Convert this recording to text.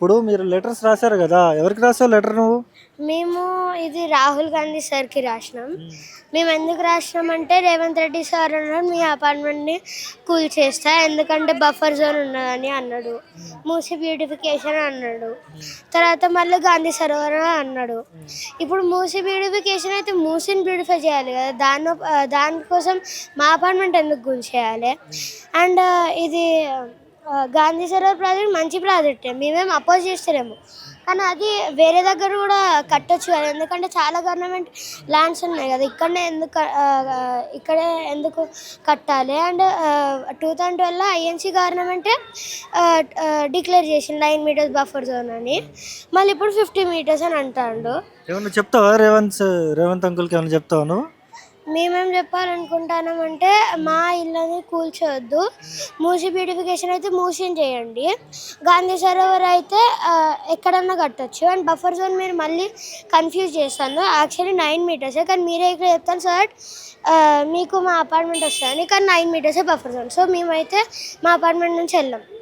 ఇప్పుడు మీరు లెటర్స్ రాసారు గదా! ఎవరికి రాసావు లెటర్ నువ్వు? మేము ఇది రాహుల్ గాంధీ సార్‌కి రాసినాం. మేమెందుకు రాసినామంటే, రేవంత్ రెడ్డి సార్ అన్నాడు, "మీ అపార్ట్మెంట్‌ని కూల్చేస్తా. ఎందుకంటే బఫర్ జోన్ ఉన్నదని" అన్నాడు. మూసీ బ్యూటిఫికేషన్ అన్నాడు. తర్వాత మళ్ళీ గాంధీ సరోవరం అన్నాడు. ఇప్పుడు మూసీ బ్యూటిఫికేషన్ అయితే మూసీని బ్యూటిఫై చేయాలి కదా! దానికోసం మా అపార్ట్మెంట్ ఎందుకు కూల్చేయాలి? అండ్ ఇది గాంధీ సరోవర్ ప్రాజెక్ట్ మంచి ప్రాజెక్టే. మేమేం అపోజ్ చేస్తలేము. కానీ అది వేరే దగ్గర కూడా కట్టొచ్చు కదా! ఎందుకంటే చాలా గవర్నమెంట్ ల్యాండ్స్ ఉన్నాయి కదా! ఇక్కడే ఎందుకు కట్టాలి? అండ్ 2012లో ఐఎన్సీ గవర్నమెంటే డిక్లేర్ చేసింది 9 మీటర్స్ బఫర్ జోన్ అని. మళ్ళీ ఇప్పుడు 50 మీటర్స్ అని అంటాండు. ఏమన్నా చెప్తావా రేవంత్ అంకుల్‌కి ఏమన్నా చెప్తావా నువ్వు? మేమేం చెప్పాలనుకుంటున్నామంటే, మా ఇళ్ళని కూల్చొద్దు. మూసీ బ్యూటిఫికేషన్ అయితే మూసీని చేయండి. గాంధీ సరోవర్ అయితే ఎక్కడన్నా కట్టొచ్చు. అండ్ బఫర్ జోన్ మీరు మళ్ళీ కన్ఫ్యూజ్ చేస్తాను. యాక్చువల్లీ 9 మీటర్సే, కానీ మీరే ఇక్కడ చెప్తాను సో దట్ మీకు మా అపార్ట్మెంట్ వస్తుందని. కానీ 9 మీటర్సే బఫర్ జోన్. సో మేమైతే మా అపార్ట్మెంట్ నుంచి వెళ్ళాం.